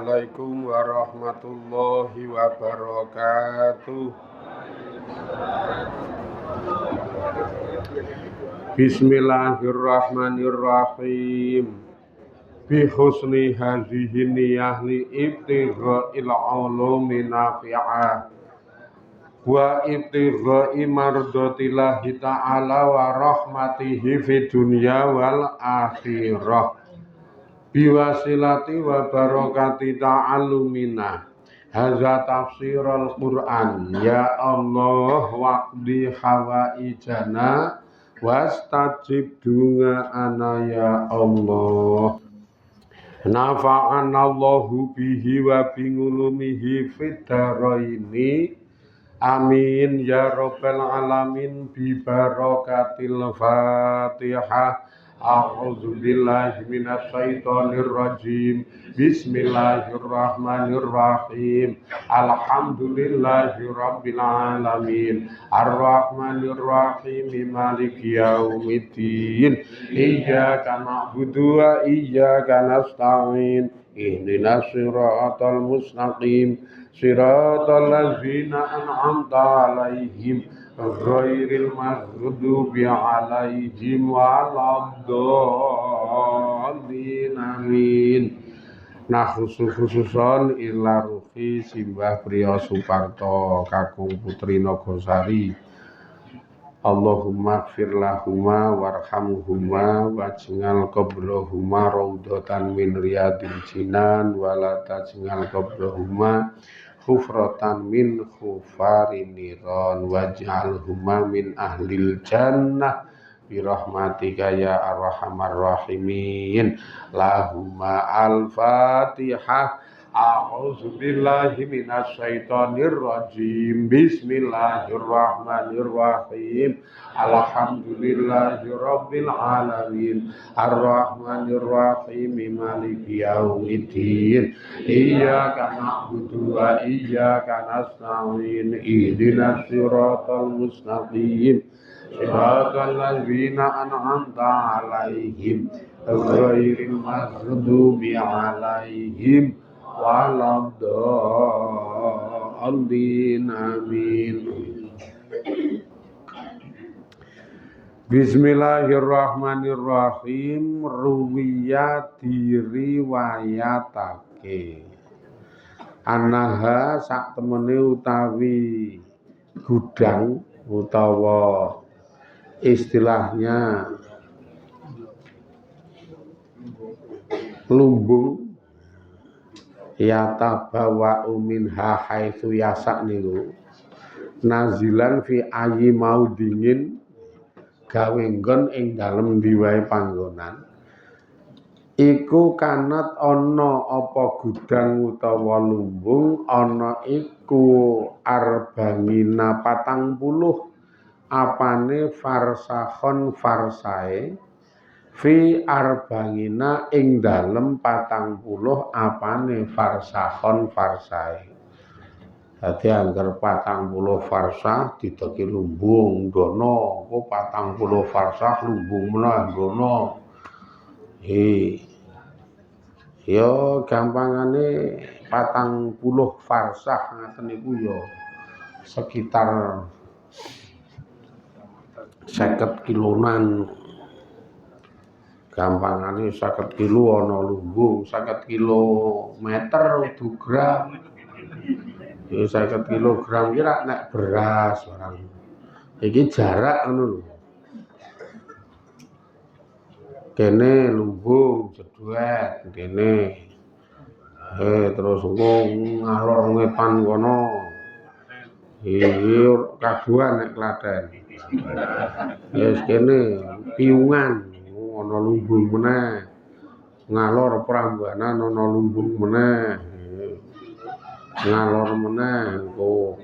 Assalamualaikum warahmatullahi wabarakatuh. Bismillahirrahmanirrahim. Bi husni hadhihi niyah li ibtigha'il ulumi nafi'ah wa ibtigha'i mardatillahi ta'ala wa rahmatihi fid dunya wal akhirah. Biwasilati wa barakati ta'allumina hadza tafsirul Qur'an ya Allah waqdi hawaijana wastajib du'ana ya Allah. Nafa'anallahu bihi wa bingulumihi fid dharaini amin ya rabbal alamin bi barakatil Fatihah. A'udzu billahi minasy syaithanir rajim. Bismillahirrahmanirrahim. Alhamdulillahi rabbil alamin. Arrahmanir rahim. Maliki yaumiddin. Iyyaka na'budu wa iyyaka nasta'in. Ihdinas siratal mustaqim. Siratal ladzina an'amta 'alaihim ghairil maghdubi 'alaihim waladdallin amin. Nah khususon ila ruhi simbah priya Suparto kakung putri Nogosari. Allahumma gfir lahuma warhamhuma waj'al qabrahuma raudhatan min riyadil jinan wala taj'al qabrahuma hufratan min hufarin niran waj'alhuma min ahlil jannah birahmatika ya arhamar rahimin. Lahumma al-Fatihah. A'udzu billahi minasy syaithanir rajim. Bismillahirrahmanirrahim. Alhamdulillahi rabbil alamin. Arrahmanir rahim. Maliki yaumiddin. Iyyaka na'budu wa iyyaka nasta'in. Ihdinas siratal mustaqim. Siratal ladzina an'amta 'alaihim ghairil maghdubi 'alaihim waladdallin amin. Bismillahirrahmanirrahim. Ruwiya diriwayatake anaha sak temene utawi gudang utawa istilahnya lumbung yatabawa minha haitsu yasak niku nazilan fi ayyi maudingin gawe nggon ing dalem diwae panggonan iku kanat ana apa gudang utawa lumbung ana iku arbangina 40 apane farsakhon farsae fi arbangina ing dalem 40 apane farsakhon farsae. Dadi angger 40 farsah dideki lumbung dono ku 40 farsah lumbung meneh dono. Yo gampangane 40 farsah ngaten niku yo sekitar 50 kilonan. Gampangane 50 kilo ana lumbung, 50 kilometer udu gram. Ya 50 kilogram kira nek beras barang. Iki jarak ngono lho. Kene lumbung jedhuet kene. Terus ngalor ngepan kono. Iki kaduan nek Klaten. Wis kene piungan ana lumbung meneh. Ngalor Prambanan ana lumbung meneh. Ngalor meneh engko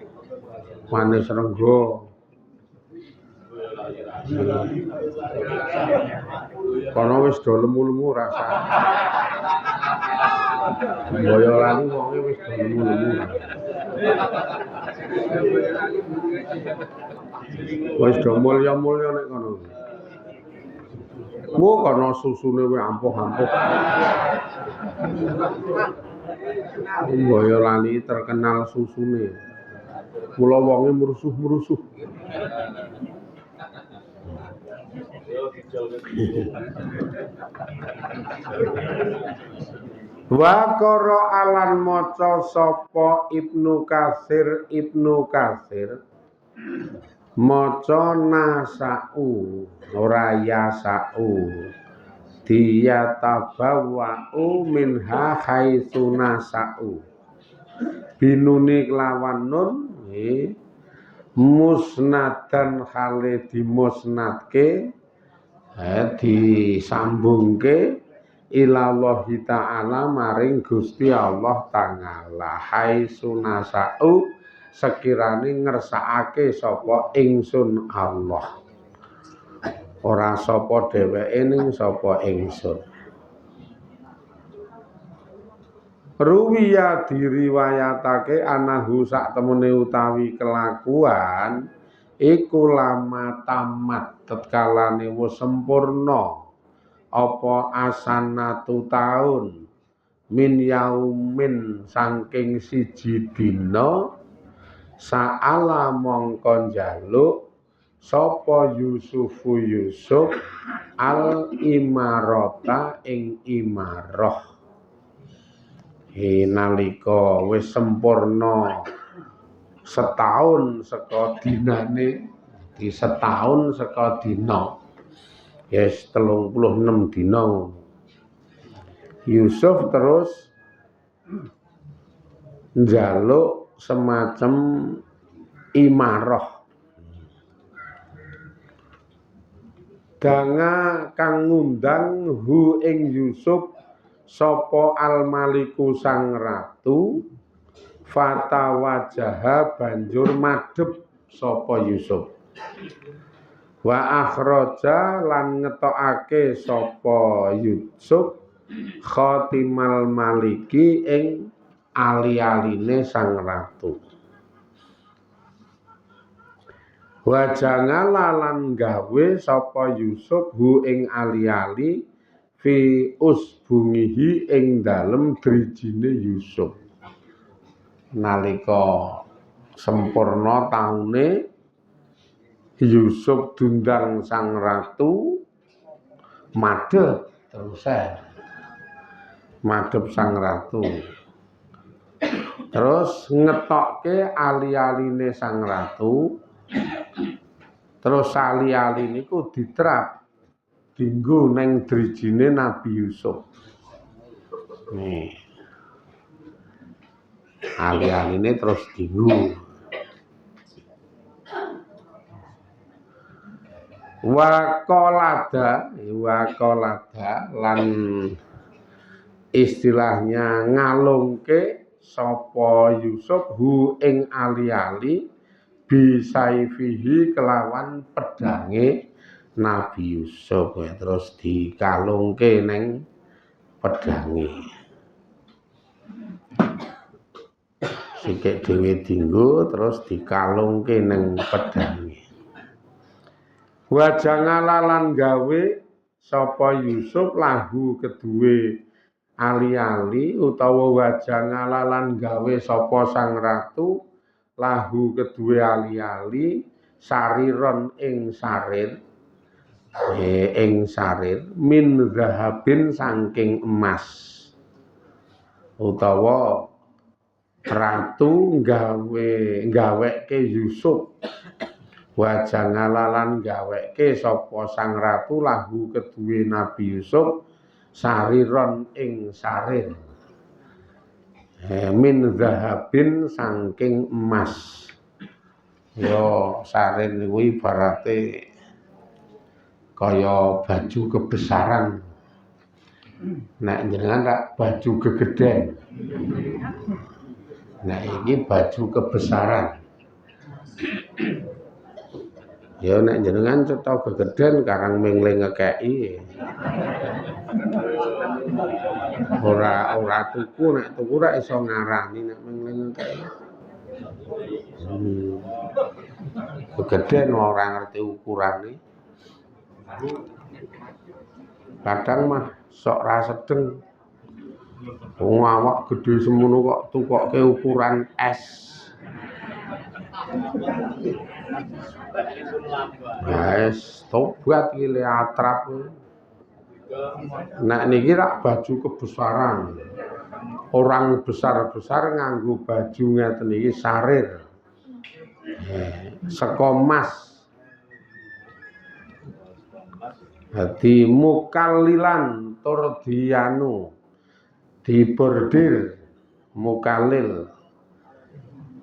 Manis Renggo. Kono wis do lemu-lemu rasa. Boyolali wonge wis do lemu-lemu. Wis do mulya-mulya nek kono. Mu kono susune wis ampuh-ampuh. Boyolali terkenal susune. Mula wonge mrusuh-mrusuh. Wa qara alan maca sapa Ibnu Katsir maca nasa'u ora yasa'u diyatabawa'u minha haitsu nasa'u binuni kelawan nun musnadan khale dimusnadke disambungke ilallahi ta'ala maring Gusti Allah Ta'ala haitsu nasa'u sekirane ngersakake sapa ingsun Allah ora sapa dheweke ning sapa ingsun. Ruwiya diriwayatake anahu sak temene utawi kelakuan iku lama tamat tetkalane wis sempurna apa asanatu taun min yaumin saking siji dina sa'ala mongko njaluk sapa Yusuf al imarata ing imarah nalika wis sempurna setahun saka dinane di setahun saka dina yes 36 dina Yusuf terus njaluk semacam imarah danga kang ngundang hu ing Yusuf sapa al-maliku sang ratu fatawajaha banjur madhep sapa Yusuf wa akhraja lan ngetokake sapa Yusuf khatimal maliki ing ali-aline sang ratu wa jangala lan gawe sapa Yusuf hu ing ali-ali fi usbungihi ing dalem drijine Yusuf nalika sempurna taune Yusuf dundang sang ratu madhep terus madhep sang ratu terus ngetokke ali-aline sang ratu terus ali-ali niku diterap dinggo neng drijine Nabi Yusuf. Nih. Ali-aline terus dinggo. Wa qalada lan istilahnya ngalungke sapa Yusuf hu ing ali-ali bisaifihi kelawan pedange Nabi Yusuf ya, terus dikalungke neng pedange sikik dhewe dinggo terus dikalungke neng pedange wa jangala lan gawe sapa Yusuf lahu keduwe ali-ali utawa wa jangala lan gawe sapa sang ratu lahu keduwe ali-ali sariron ing sarir min zahabin saking emas utawa ratu gaweke Yusuf wajah ngalalan gaweke sapa sang ratu lahu keduwe Nabi Yusuf sariron ing sarir min zahabin saking emas yo sarir niku ibarate kaya baju kebesaran nek jenengan tak baju gegeden nah ini baju kebesaran ya nek jenengan cetha gegeden karang mingling ngekeki ora tuku nek tuku ra iso ngarani nek mingling ngekeki gegeden ora ngerti ukurane kadang mah sok ra sedeng Wong awak gedhe semono kok tukokke ukuran es. Es tobat iki le atrap. Nek niki rak baju kebesaran. Orang besar-besar nganggo baju ngeten iki sarir. Saka emas. Dadi mukallilan tur dianu dibordir mukalil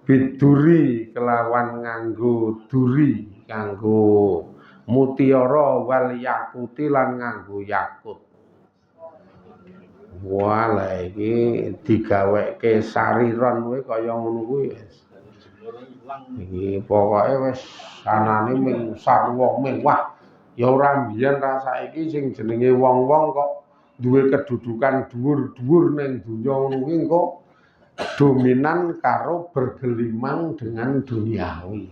biduri kelawan nganggo duri nganggo mutiara wal yakuti lan nganggo yakut. Wah, lha iki digaweke sariron kuwi kaya ngono kuwi. Iki pokoke wis anane ming sarwa mewah. Ya ora mbiyen ra saiki sing jenenge wong-wong kok duwe kedudukan dhuwur-dhuwur ning donya ngono kuwi engko dominan karo bergelimang dengan duniawi.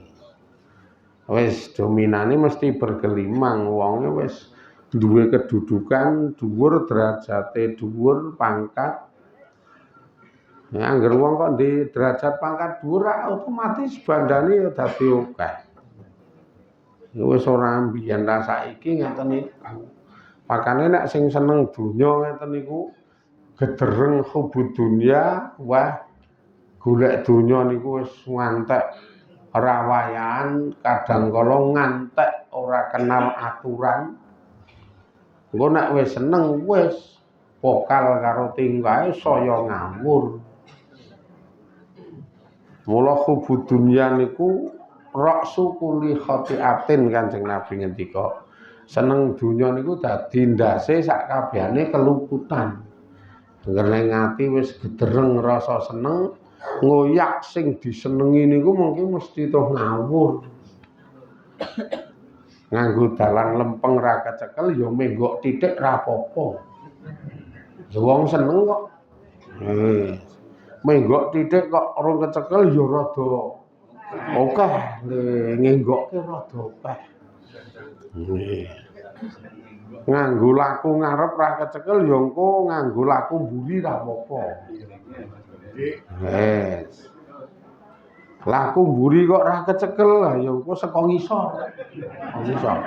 Wis dominane mesti bergelimang, wonge wis duwe kedudukan dhuwur, derajate dhuwur, pangkat. Ya angger wong kok di derajat pangkat dhuwur otomatis bandane ya dadi akeh. Ya wis ora mbiyen ra saiki ngeten niku. Makane nek sing seneng donya ngeten niku gedereng hubud dunya, wah golek donya niku wis ngantek rawayan, kadang kala ngantek ora kenal aturan. Engko nek wis seneng wis pokal karo tingkahe saya ngawur. Mula hubud dunya niku raksu kuli khotiatin Kanjeng Nabi ngendika. Seneng donya niku dadi ndase sak kabehane keluputan. Nggerne ngati wis gedereng rasa seneng, ngoyak sing disenengi niku mungkin mesti toh ngawur. Nganggo dalan lempeng ra kecekel ya menggok titik ra apa-apa. Ya wong seneng kok. Menggok titik kok urung kecekel ya rada akeh, ngenggokke rada akeh. Nganggo laku ngarep ra kecekel ya engko nganggo laku mburi ra apa-apa. Laku mburi kok ra kecekel lah ya engko saka ngisor. Ngisor.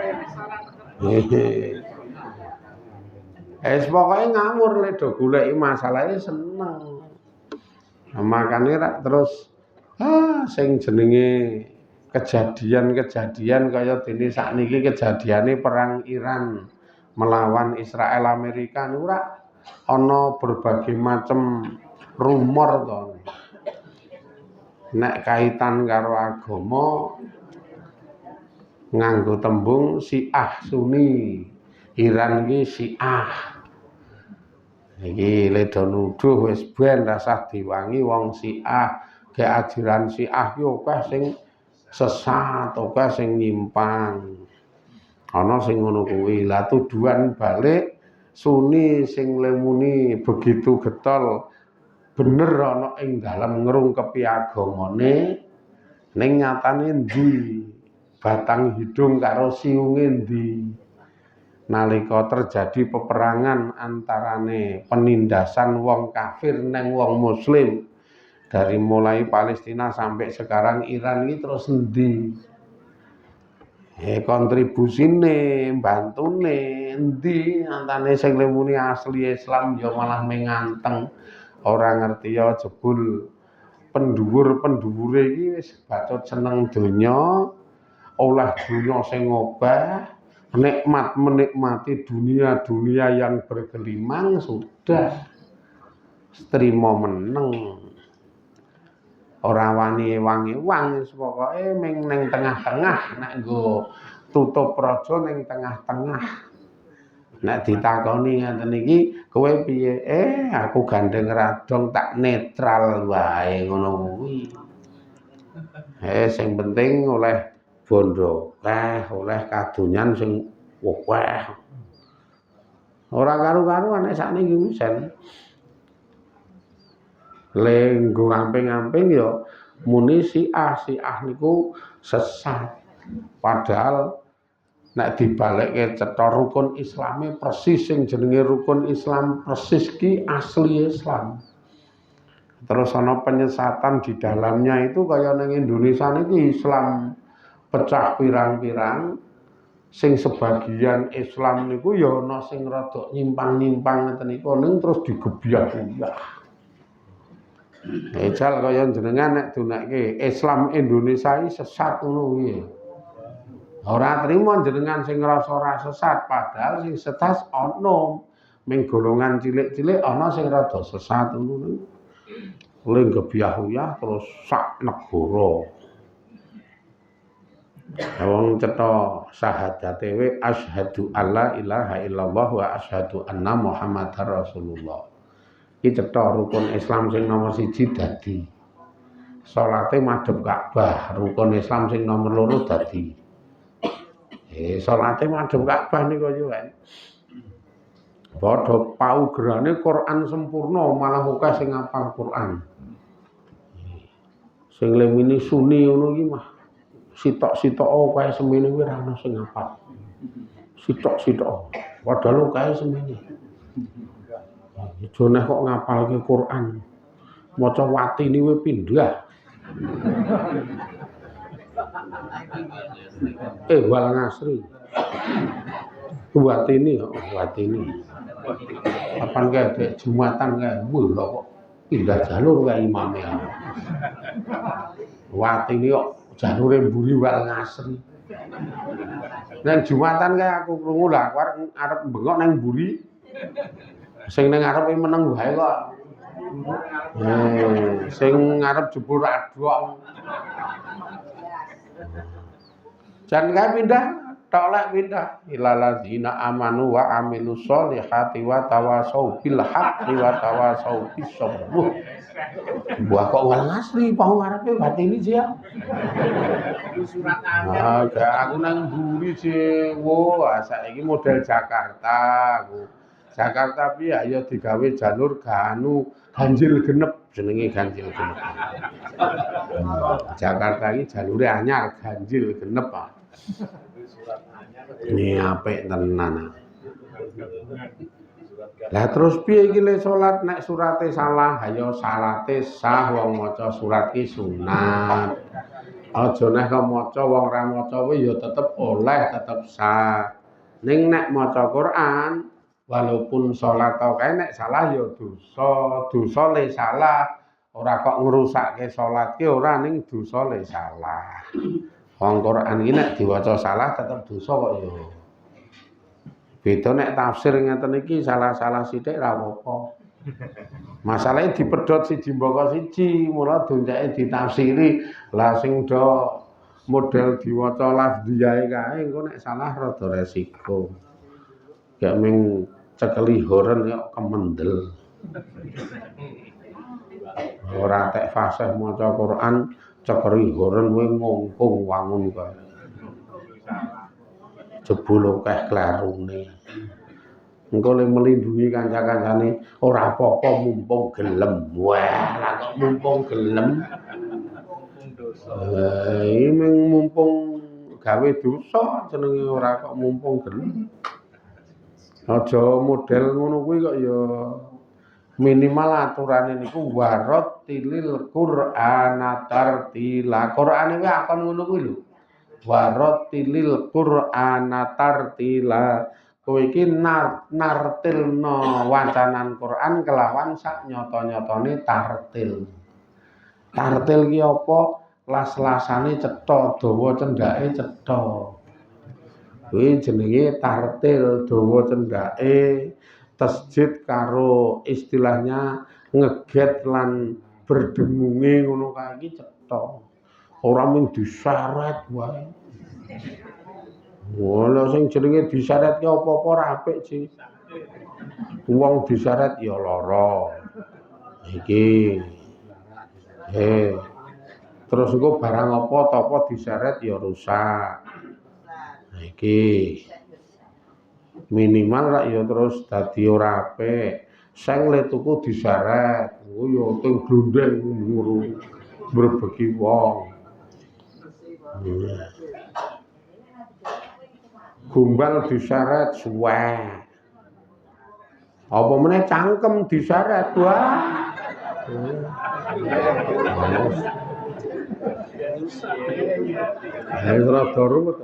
Pokoke ngawur le do goleki masalahe seneng. Makane rak terus sing jenenge kejadian-kejadian kaya dene sakniki kejadiane perang Iran melawan Israel Amerika niku rak ana berbagai macam rumor to. Nek kaitan karo agama nganggo tembung Syiah Sunni. Iran iki Syiah. Iki le do nuduh wis ben rasah diwangi wong Syiah. Ge ajaran Syiah ki akeh sing sesat, akeh sing nyimpang. Ana sing ngono kuwi. Lah tuduhan balik Sunni sing lemuni begitu getol bener ana ing dalem ngrungkepi agamane ning nyatane ndi batang hidung karo siunge ndi. Nalika terjadi peperangan antarane penindasan wong kafir neng wong muslim dari mulai Palestina sampai sekarang Iran ini terus endi kontribusine mbantune endi antane sing lemuni asli Islam ya malah menganteng ora ngerti ya jebul pendhuwur-pendhuwure iki wis bacot seneng donya olah dunya sing obah nikmat menikmati dunia yang bergelimang sudah trimo meneng ora wani ewang-ewang pokoke ming ning tengah-tengah nek nggo tutup raja ning tengah-tengah nek ditakoni ngeten iki kowe piye aku gandeng radong tak netral wae ngono kuwi sing penting oleh bondo oleh kadonyan sing akeh. Ora karu-karuan nek sakniki wisen. Lenggo ngamping-ngamping ya muni Syiah niku sesat. Padahal nek dibalekke cetha rukun Islame persis sing jenenge rukun Islam persis ki asli Islam. Terus ana penyesatan di dalamnya itu kaya ning Indonesia niki Islam pecah pirang-pirang, sing sebagian Islam niku ya ana sing rada nyimpang-nyimpang ngeten niku ning terus digebyah-gebyah. Ejal kaya jenengan nek dunekke Islam Indonesia iki sesat ngono kuwi. Ora trimo jenengan sing ngrasa ora sesat padahal sing sesat ana ming golongan cilik-cilik ana sing rada sesat ngono. Oleh gebyah-uyah terus sak negara. Wong cetha syahadate we asyhadu alla ilaha illallah wa asyhadu anna muhammadar rasulullah. Iki cetha rukun Islam sing nomor 1 dadi. Salate madhep Ka'bah, rukun Islam sing nomor 2 dadi. Salate madhep Ka'bah niku yo kan. Padha paugerane Quran sempurna malah akeh sing ngapal Quran. Sing lemini Sunni ngono iki mah sitok-sitok kae semene kuwi ora ana sing ngapal. Sitok-sitok. Padahal kae semene. Jone kok ngapalke Quran. Maca watine kuwi pindah. Wal ngasri. Watine kok watine. Kapan kae Jumatan kae lho kok pindah jalur kae imame. Watine kok jalure mburi wal ngasri. Nang Jumatan kae aku krungu lah arep bengok nang mburi. Sing ning arepe meneng wae kok. Sing ngarep jebul radok. Jan kae pindah, tok lek pindah ilaladzina amanu wa amilus sholihati wa tawasau bil haqqi wa tawasau bis sabr. Buah kok wal ngasri pau ngarepe batine sih ya. Surat anyar. Aku nang mburi sih. Wah, saiki model Jakarta aku. Jakarta piye ya digawe jalur ganjil genep jenenge ganjil genep. Jakarta iki jalure anyar ganjil genep. Ini apik tenan. Lah terus piye iki le salat nek surate salah, ayo salate sah wong maca surat ki sunat. Aja nek maca wong ra maca kuwi ya tetep oleh, tetep sah. Ning nek maca Quran walaupun salat kae nek salah ya dosa, dosa le salah. Ora kok ngrusakke salat ki ora ning dosa le salah. Wong Quran iki nek diwaca salah tetep dosa kok ya. Beda nek tafsir ngeten iki salah-salah sithik ra apa-apa. Masalahe dipedhot siji mbaka siji, mula donceke ditafsiri. Lah sing do model diwaca lafdhiyae kae engko nek salah rada resiko. Gak ming cekeli horen kok kemendel. Ora tek fasih maca Quran cekeri horen kowe ngongkong wangun kae. Jebul akeh klarune. Engko le melindungi kanca-kancane ora apa-apa mumpung gelem. Wah, lah kok mumpung gelem. Iki mumpung gawe dosa jenenge ora kok mumpung gelem. Aja model ngono kuwi kok ya minimal aturane niku warattilil Qur'ana tartila. Qur'ane kuwi akon ngono kuwi lho. Warattilil Qur'ana tartila. Kowe iki nartilno wacanan Quran kelawan sak nyata-nyatane tartil. Tartil ki apa? Las-lasane cetha, dawa cendhake cetha. Kuwi jenenge tartil, dawa cendhake tasjid karo istilahnya ngeget lan berdengunge ngono kae iki cetha. Ora mung disyarat wae. Wala sing jenenge disyarat ki apa-apa ora apik sih. Wong disyarat ya lara. Iki. Terus engko barang apa apa disyarat ya rusak. Iki. Minimal rak ya terus dadi ora apik. Sing le tuku disyarat, engko ya teng glondeng nguru mbrebeki wong. Gombal diseret suwek. Apa meneh cangkem diseret wah. Ayo rada ruwet.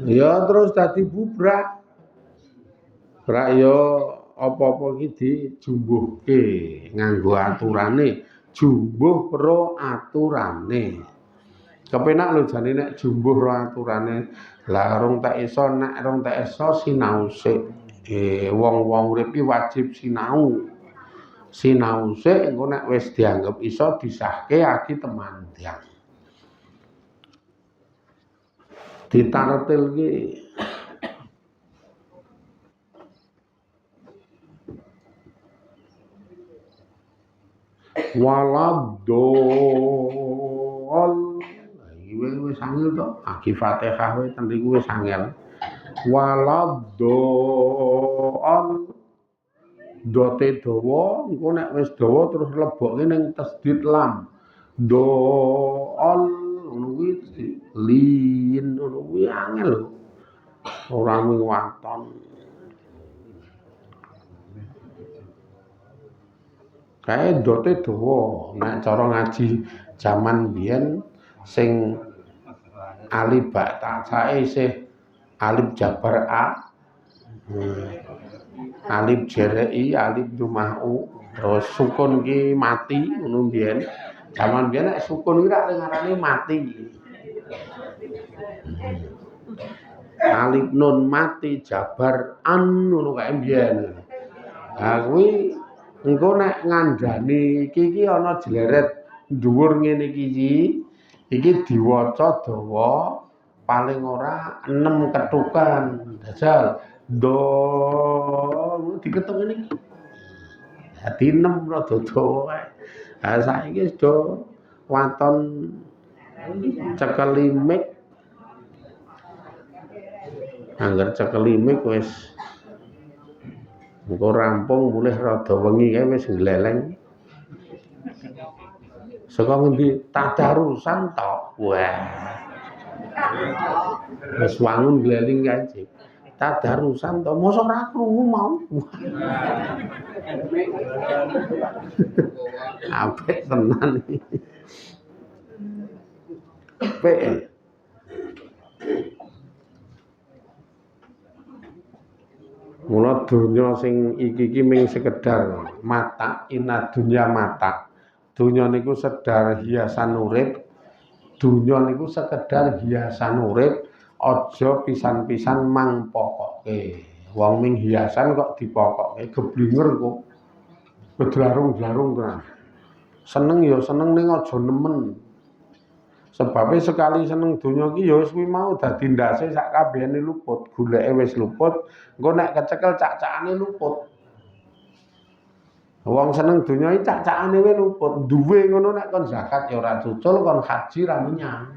Ya terus dadi bubrak. Brak ya apa-apa iki dijumbuhke nganggo aturane, jumbuh ro aturane. Kepenak lho jane nek jumbuh ro aturane. Lah rong tak iso nek rong tak iso sinau sik. Wong-wong urip iki wajib sinau. Sinau sik engko nek wis dianggep iso disahke agi temandang. Ditartil ki waladol iki wis angel to agi Fatihah wae ten riku wis angel waladol dote dawa engko nek wis dawa terus lebokke ning tasdid lam dool ngono kuwi lin ngono kuwi angel lho ora mung waton. Kae dote dawa nek cara ngaji jaman biyen sing alif ba ta sae isih alif jabar a alif jerei alif dumah u terus sukun ki mati ngono biyen jaman biyen nek sukun ki rak ngarani mati alif nun mati jabar an ngono kae biyen ha kuwi engko nek ngandani iki ana jleret dhuwur ngene iki diwaca dawa paling ora 6 ketukan dasar do diketuk ngene iki dadi 6 rada dawa kae ha saiki wis do waton cekeli mik angger cekeli mik wis engko rampung mulih rada wengi kae wis gleleng. Saka ngendi tadarusan tok. Wah. Wis wangun gleleng kae Cik. Tadarusan tok mosok ora krungu mau. Apik tenan iki. Apik. Mula donya sing iki ming sekedar mata inna dunya mata. Donya niku sedar hiasan urip. Donya niku sekedar hiasan urip, aja pisan-pisan mangpokoke. Wong ming hiasan kok dipokoke geblinger kok. Bedlarung-dlarung tenan. Seneng ya seneng ning aja nemen. Sebabnya sekali seneng donya ki ya wis kuwi mau dadi ndase sak kabehane luput, goleke wis luput, engko nek kecekel cak-cakane luput. Wong seneng donya iki cak-cakane wae luput, duwe ngono nek kon zakat ya ora cucul, kon haji ra menyang.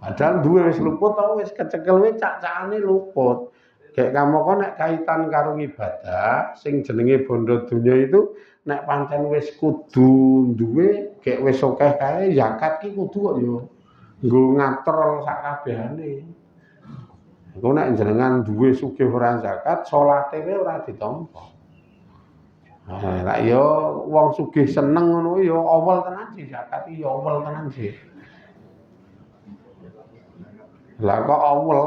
Padahal duwe wis luput to wis kecekel wae cak-cakane luput. Kayak kamu kok nek kaitan karo ibadah sing jenenge bondo donya itu nek pancen wis kudu duwe gek wis akeh kae zakat ki kudu kok yo nggo ngatur sak kabehane. Iku nek jenengan duwe sugih ora zakat, salate wae ora ditampa. Nah, lak yo wong sugih seneng ngono yo awel tenan sih zakat iki yo awel tenan sih. Lah kok awel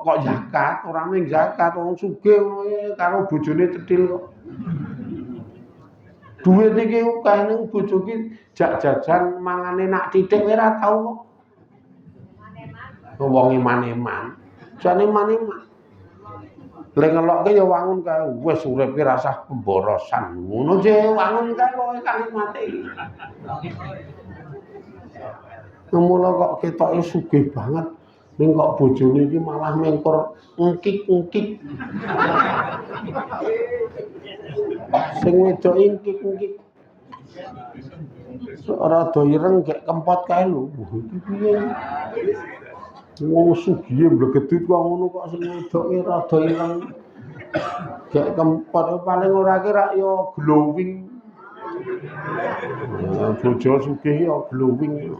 kok zakat ora ning zakat wong sugih ngono karo bojone cethil kok. Duit iki akeh ning bojo ki jak jajan mangane nak titik ora tau kok. Wong iman-iman, jane iman-iman. Lek ngelokke ya wangun kae wis urip ki rasah pemborosan. Ngono je wangun kae kok kalimate iki. Mula kok ketoke sugih banget. Ning kok bojone iki malah mengkur engkik-engkik. Sing wedok engkik-engkik. Rada ireng gek kempot kae lho. Iki piye? Wong sugih mblegedut kok ngono kok sing wedoke rada ireng. Gek kempot paling ora ki rak ya glowing. Bojo sugih ya glowing.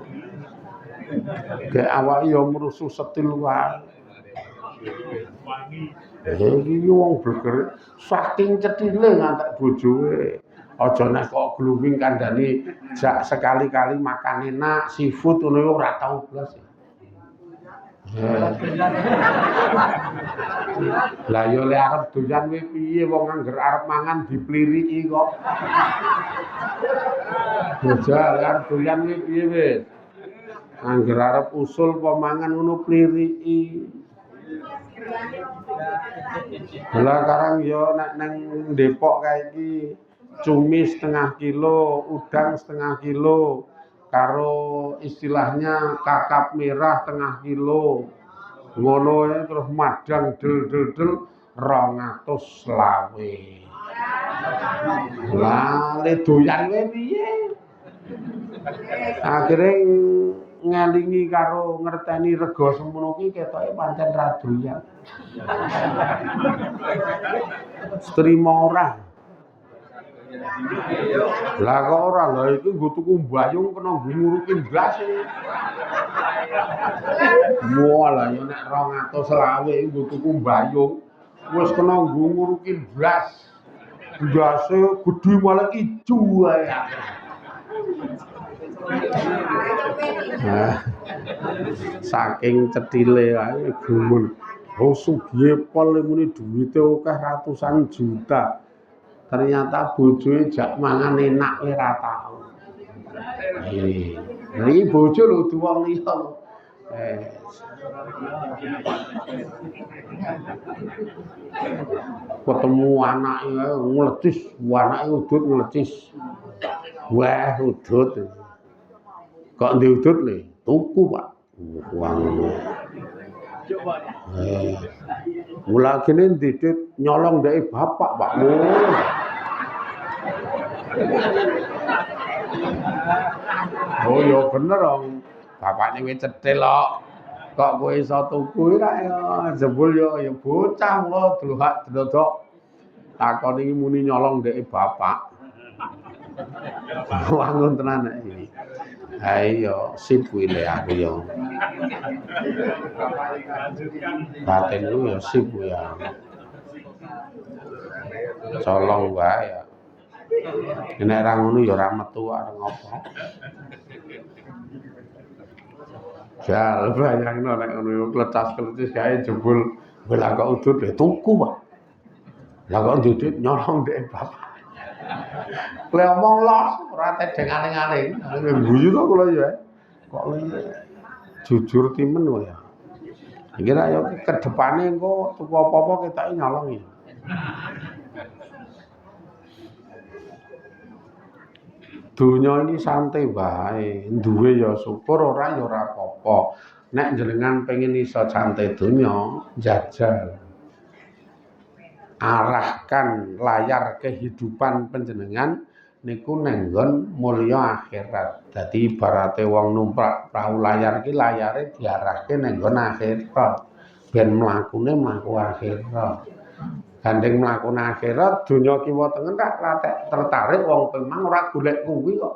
Gek awake ya mrusu setil wae. Iki wong bleger saking cethile ngantek bojoe. Aja nek kok glowing kandhane jak sekali-kali makan enak seafood ngono ora tau blas. Lah yo lek arep doyan kuwi piye wong angger arep mangan dipliriki kok. Bojal arep doyan kuwi piye wis. Angger arep usul apa mangan ngono pliriki. Lah karang yo nek nang Depok kae iki cumi setengah kilo, udang setengah kilo, karo istilahnya kakap merah setengah kilo. Ngono ya terus madang del 220. Lah le doyan kowe piye? Akhire ngelingi karo ngerteni rega semono ki ketoke pancen ra doyan. Trima ora. Lah kok ora lha iki nggo tuku mbayung kena nggo nguruki blas iki. Walah ya nek 220 nggo tuku mbayung wis kena nggo nguruki blas. Blase gedhe malah ijo wae. Saking cethile wae gumun. Oh sugihe pol muni duwite akeh ratusan juta. Ternyata bojoe jak mangan enak ora tau. Iki bojo lho du wong liya. Ketemu anake nglecis, anake udut nglecis. Wah, udut. Kok ndek udut le? Tuku, Pak. Wah ngono. Mula kene ndidit nyolong ndeke bapak, Pak. Oh ya bener dong. Bapakne wis cetil kok. Kok kowe iso tuku ra ya jebul ya bocah mulo dlohak-dlodok. Takon iki muni nyolong ndeke bapak. Wangun tenan nek iki. Ha iya sip kuwi le aku ya. Batin lu ya sip kuwi ya. Colong wae ya. Nek ra ngono ya ora metu areng apa. Jal bayangno nek ngono klecas-klecis kae jebul lah kok udut le tuku, Pak. Lah kok ndudut nyolong ndek bapak. Kowe omong los ora tedeng aling-aling. Guyu to kula ya. Kok le jujur timen wae ya. Iki ra yo kedepane engko tuku apa-apa ketoke nyolong ya. Donya ini santai wae, duwe ya syukur, ora ya ora apa-apa. Nek jenengan pengen iso santai donya, jajal. Arahkan layar kehidupan panjenengan niku nenggon mulya akhirat. Dadi ibarate wong numpak prau layar iki layare diarahke nenggon akhirat. Ben mlakune mlaku akhirat. Gandeng mlakune akhirat, donya kiwa tengen tak tertarik wong memang ora golek kuwi kok.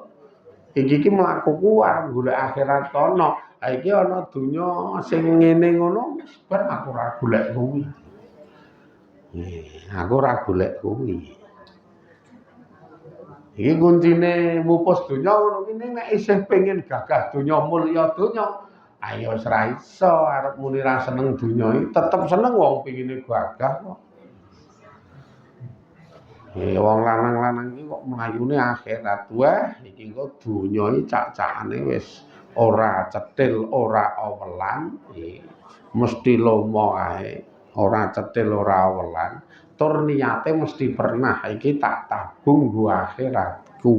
Iki mlaku kuwi golek akhirat kono. Ha iki ana donya sing ngene ngono, bar aku ora golek kuwi. Aku ora golek kuwi. Iki kuncine mupus donya ngono ki nek isih pengin gagah donya mulya donya, ayo wis ra iso arep muni ra seneng donya iki tetep seneng wong pengine gagah kok. Wong lanang-lanang iki kok mlayune akhirat wah iki kok donya iki cak-cakane wis ora cetil, ora awelan, mesti lomo ae, ora cetil, ora awelan. Tur niyate mesti pernah iki tak tabung nggo akhiratku.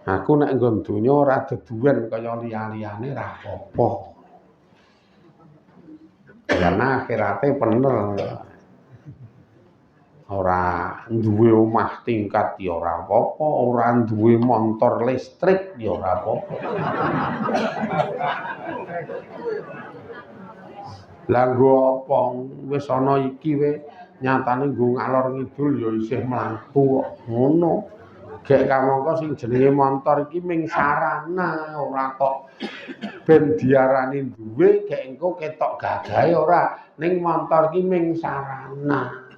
Aku nek nggon donya ora deduwen kaya liya-liyane ra apa-apa. Karena akhirate bener. Ora duwe omah tingkat ya ora apa-apa, ora duwe montor listrik ya ora apa-apa. Lah nggo apa wis ana iki we nyatane nggo ngalor ngidul ya isih mlaku kok ngono. Gek kamangka sing jenenge montor iki ming sarana ora kok ben diarani duwe gek engko ketok gagahe ora ning montor iki ming sarana.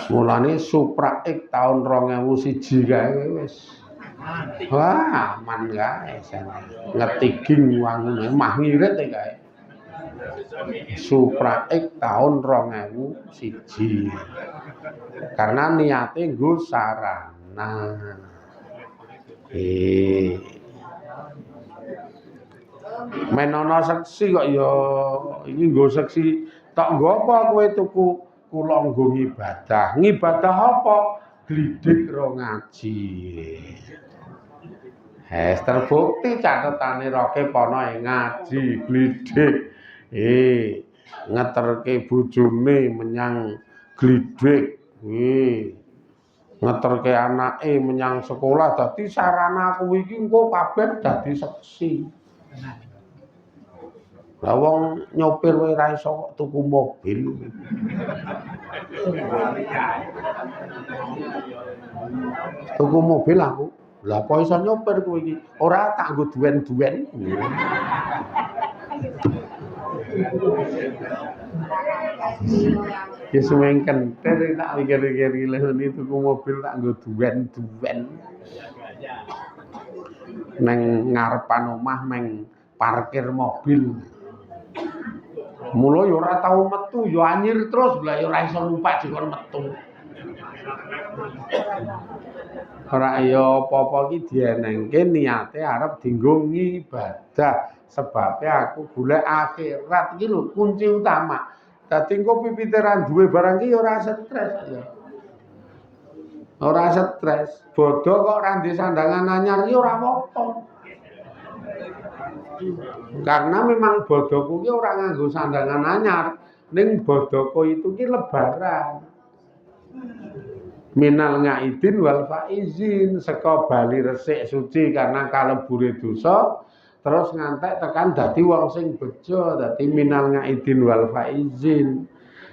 Mulane Supra X tahun 2001 kae wis wah aman kae ngetiging wangun mah ngirit kae. Supra X tahun 2001. Karena niate nggo sarana. Men ana seksi kok ya iki nggo seksi tok nggo apa kowe tuku kula nggo ngibadah. Ngibadah apa? Glidik ro ngaji. Terbukti catetane roke pono ngaji glidik. Ngeterke bojone menyang glidik. Ngeterke anake menyang sekolah dadi sarana kuwi iki engko kabeh dadi seksi. Lah wong nyopir wae ra iso kok tuku mobil. Tuku mobil aku. Lah apa iso nyopir kowe iki? Ora tak nggo duwen-duwen. Ya semengken ter tak pikir-pikir lha tuku mobil tak nggo duwen-duwen. Neng ngarepan omah meng parkir mobil. Mula ya ora tau metu, ya anyir terus lah ya ora iso numpak dikon metu. Ora ya apa-apa iki dienengke niate arep dienggo ngibadah. Sebabe aku golek akhirat iki lho kunci utama. Dadi engko pipiteran duwe barang iki ya ora stres ya. Ora stres. Bodho kok ora ndek sandangan anyar iki ora apa-apa. Karena memang bodoku ki ora nganggo sandangan anyar, ning bodoku itu ki lebaran. Minal ngaidin wal faizin, saka bali resik suci karena kalebure dosa, terus ngantek tekan dadi wong sing bejo, dadi minal ngaidin wal faizin.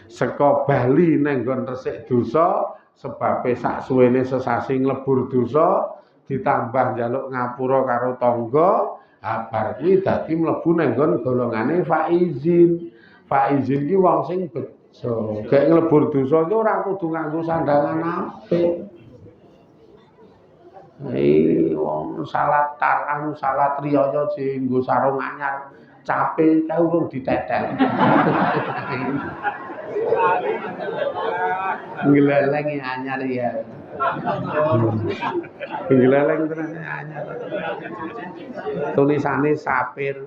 Saka bali ning nggon resik dosa, sebabe sak suwene sesasi nglebur dosa, ditambah njaluk ngapura karo tangga. Bar kuwi dadi mlebu nang nggon golongane faizin. Faizin ki wong sing bejo. Gek nglebur dosa ki ora kudu nganggo sandangan apik. Wong salat taran, salat riyaya dienggo sarung anyar, cape kae urung ditetel. Ngleleng anyar ya. Ngleleng tenan anyar. Tulisane sapir.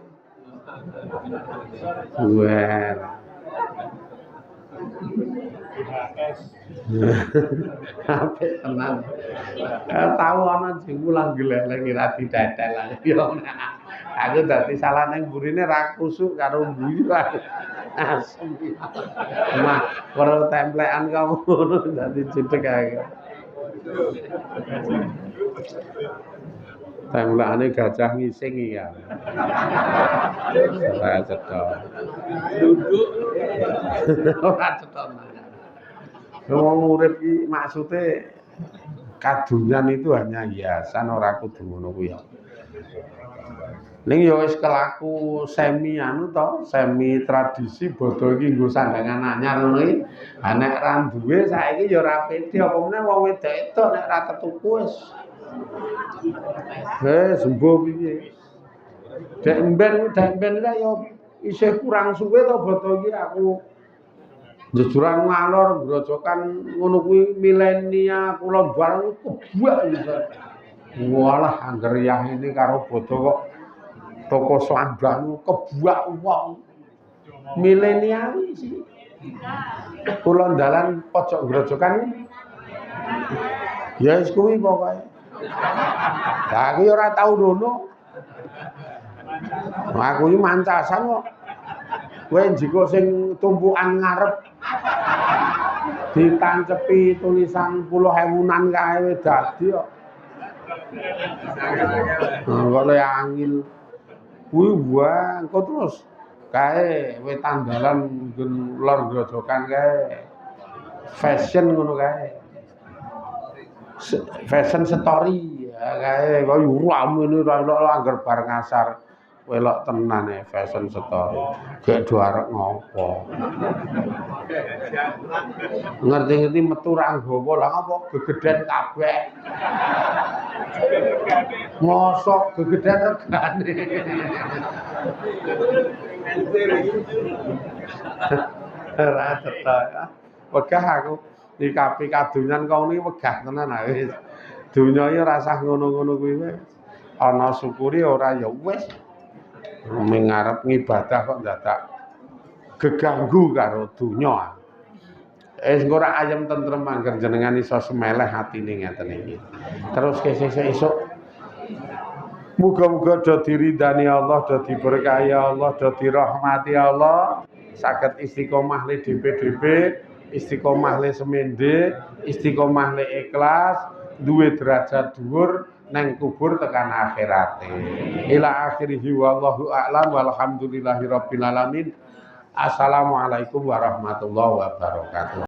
Well. Apik tenan. Tahu ana sing mulang gleleng ora ditetel. Aku dadi salah nang burine ra kusuk karo mbuyu. Asem. Mah ora templekan kamu ngono dadi jedeg ae. Templekane gajah ngising iki ya. Ora cetha. Duduk. Ora cetha. Wong urip iki maksude kadunyan itu hanya hiasan ora kudu ngono kuwi ya. Ning ya wis kelaku semi anu to, semi tradisi bodho iki nggo sandangan anyar ngono iki. Ha nek ra duwe saiki ya ora pede apa meneh wong wedok itu nek ra ketuku wis. Sembuh piye. Dek mben ka ya isih kurang suwe to bodho iki aku jejuran ngalor grojokan ngono kuwi milenia kula bareng kebuak bisa. Walah angger yang ini karo bodho kok toko sandang kebuak wong milenial sih. Kula dalan pojok grojokan ya wis kuwi pokoke. Lah aku ora tau rono. Aku iki mancasan kok. Kowe njiko sing tumpukan ngarep ditancepi tulisan 10.000-an kae dadi kok. Kok le angin. Kuwi wae engko terus kae wetan dalan lor grojokan kae. Fashion ngono kae. fashion story ya kae kok ramene ora anggar bar ngasar welok tenan fashion story gek do arek ngopo ngerti-ngerti metu ra nggawa lah apa gegeden kabeh mosok gegeden regane ora cetok wegah aku di kapi kadunyan kau ini wegah tenan wis dunya iki ora usah ngono-ngono kuwi wis ana syukuri ora ya wis ngarep ngibadah kok dadak geganggu karo dunya engko ora ayem tentrem angger jenengan iso semeleh atine ngeten iki terus sesuk esuk muga-muga do diridani Allah do diberkahi Allah do dirahmati Allah saged istiqomah le DPDP istiqomah le semende istiqomah le ikhlas duwe derajat dhuwur nang kubur tekan akhirate ila akhirih wallahu a'lam walhamdulillahirabbil alamin assalamualaikum warahmatullahi wabarakatuh.